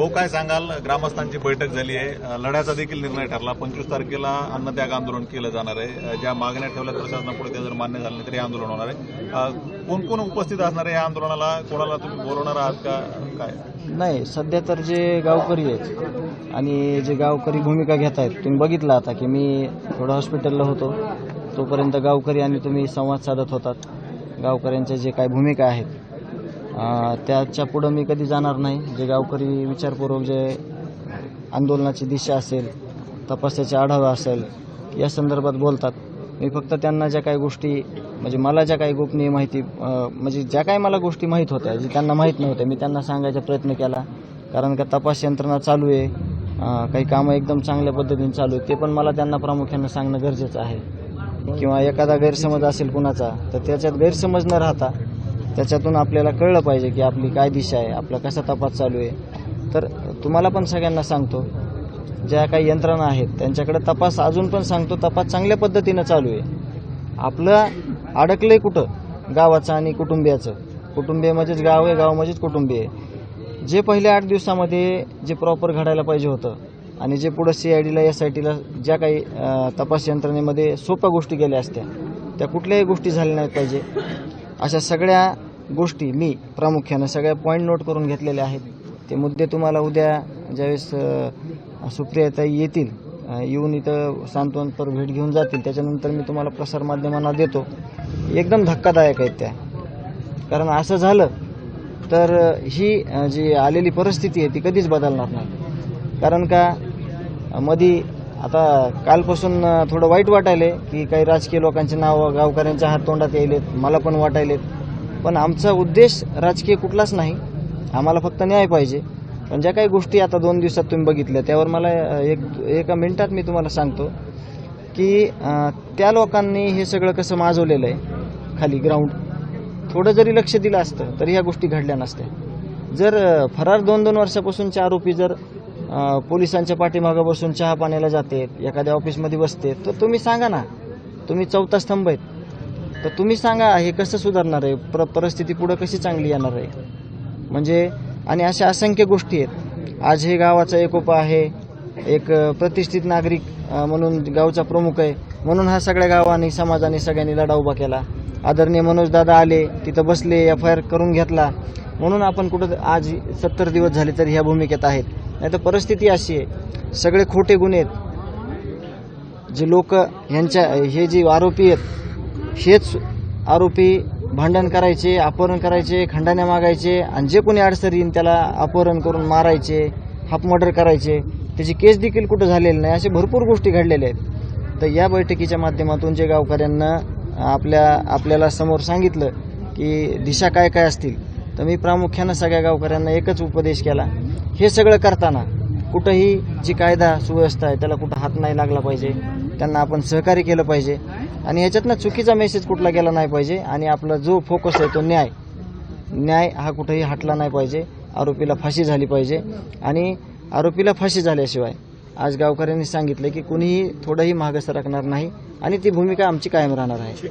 भाऊ काय सांगाल, ग्रामस्थांची बैठक झाली आहे, लढ्याचा देखील निर्णय ठरला. 25 तारखेला अन्नत्याग आंदोलन केलं जाणार आहे. ज्या मागण्या ठेवल्या प्रशासनापुढे त्या जर मान्य झाल्या नाही तरी आंदोलन होणार आहे. कोण कोण उपस्थित असणार आहे या आंदोलनाला? कोणाला तुम्ही बोलवणार आहात का काय? नाही, सध्या तर जे गावकरी आहेत आणि जे गावकरी भूमिका घेत आहेत, तुम्ही बघितलं आता की मी थोडं हॉस्पिटलला होतो, तोपर्यंत गावकरी आणि तुम्ही संवाद साधत होतात. गावकऱ्यांच्या जे काही भूमिका आहेत त्याच्या पुढं मी कधी जाणार नाही. जे गावकरी विचारपूर्वक जे आंदोलनाची दिशा असेल, तपासाचे आढावा असेल, या संदर्भात बोलतात. मी फक्त त्यांना ज्या काही गोष्टी म्हणजे मला ज्या काही गोपनीय माहिती म्हणजे ज्या काही मला गोष्टी माहीत होत्या, जे त्यांना माहीत नव्हत्या, मी त्यांना सांगायचा प्रयत्न केला. कारण का तपास यंत्रणा चालू आहे, काही कामं एकदम चांगल्या पद्धतीने चालू आहेत, ते पण मला त्यांना प्रामुख्यानं सांगणं गरजेचं आहे. किंवा एखादा गैरसमज असेल कुणाचा, तर त्याच्यात गैरसमज न राहता त्याच्यातून आपल्याला कळलं पाहिजे की आपली काय दिशा आहे, आपला कसा तपास चालू आहे. तर तुम्हाला पण सगळ्यांना सांगतो, ज्या काही यंत्रणा आहेत त्यांच्याकडे तपास अजून पण सांगतो, तपास चांगल्या पद्धतीनं चालू आहे. आपलं अडकलंय कुठं? गावाचं आणि कुटुंबियाचं. कुटुंबीय म्हणजेच गाव आहे, गाव म्हणजेच कुटुंबीय आहे. जे पहिल्या 8 दिवसामध्ये जे प्रॉपर घडायला पाहिजे होतं आणि जे पुढं CIDला SITला ज्या काही तपास यंत्रणेमध्ये सोप्या गोष्टी गेल्या असत्या, त्या कुठल्याही गोष्टी झाल्या नाहीत पाहिजे. अशा सगळ्या गोष्टी मी प्रामुख्यानं सगळ्या पॉईंट नोट करून घेतलेल्या आहेत. ते मुद्दे तुम्हाला उद्या ज्यावेळेस सुप्रियाताई येतील, येऊन इथं सांत्वनपर भेट घेऊन जातील, त्याच्यानंतर मी तुम्हाला प्रसारमाध्यमांना देतो. एकदम धक्कादायक आहेत त्या. कारण असं झालं तर ही जी आलेली परिस्थिती आहे ती कधीच बदलणार नाही. कारण का मधी आता कालपासून थोडं वाईट वाटायले की काही राजकीय लोकांचे नाव गावकऱ्यांच्या हाततोंडात यायलेत, मला पण वाटायलेत. पण आमचा उद्देश राजकीय कुठलाच नाही, आम्हाला फक्त न्याय पाहिजे. पण ज्या काही गोष्टी आता 2 दिवसात तुम्ही बघितल्या, त्यावर मला एका मिनिटात मी तुम्हाला सांगतो की त्या लोकांनी हे सगळं कसं माजवलेलं आहे खाली ग्राउंड. थोडं जरी लक्ष दिलं असतं तर ह्या गोष्टी घडल्या नसत्या. जर फरार 2-2 वर्षापासूनचे आरोपी जर पोलिसांच्या पाठीमागं बसून चहा पाण्याला जाते, एखाद्या ऑफिसमध्ये बसते, तर तुम्ही सांगा ना, तुम्ही चौथा स्तंभ आहेत, तर तुम्ही सांगा हे कसं सुधारणार आहे, परिस्थिती पुढं कशी चांगली येणार आहे. म्हणजे आणि अशा असंख्य गोष्टी आहेत. आज हे गावाचा एकोपा आहे, एक प्रतिष्ठित नागरिक म्हणून गावचा प्रमुख आहे, म्हणून हा सगळ्या गावांनी समाजाने सगळ्यांनी लढा उभा केला. आदरणीय मनोजदादा आले, तिथं बसले, FIR करून घेतला, म्हणून आपण कुठं आज 70 दिवस झाले तरी ह्या भूमिकेत आहेत. नाही तर परिस्थिती अशी आहे, सगळे खोटे गुन्हे आहेत. जे लोक ह्यांच्या हे जे आरोपी आहेत, हेच आरोपी भांडण करायचे, अपहरण करायचे, खंडाण्या मागायचे, आणि जे कोणी अडसर येईन त्याला अपहरण करून मारायचे, हाफ मर्डर करायचे. त्याची केस देखील कुठं झालेली नाही. अशा भरपूर गोष्टी घडलेल्या आहेत. तर या बैठकीच्या माध्यमातून जे गावकऱ्यांना आपल्याला समोर सांगितलं की दिशा काय काय असतील, तर मी प्रामुख्यानं सगळ्या गावकऱ्यांना एकच उपदेश केला, हे सगळं करताना कुठंही जी कायदा सुव्यवस्था आहे त्याला कुठं हात नाही लागला पाहिजे. त्यांना आपण सहकार्य केलं पाहिजे आणि ह्याच्यातनं चुकीचा मेसेज कुठला गेला नाही पाहिजे. आणि आपला जो फोकस आहे तो न्याय हा कुठंही हटला नाही पाहिजे. आरोपीला फाशी झाली पाहिजे आणि आरोपीला फाशी झाल्याशिवाय आज गावकऱ्यांनी सांगितलं की कुणीही थोडंही मागं सरकणार नाही आणि ती भूमिका आमची कायम राहणार आहे.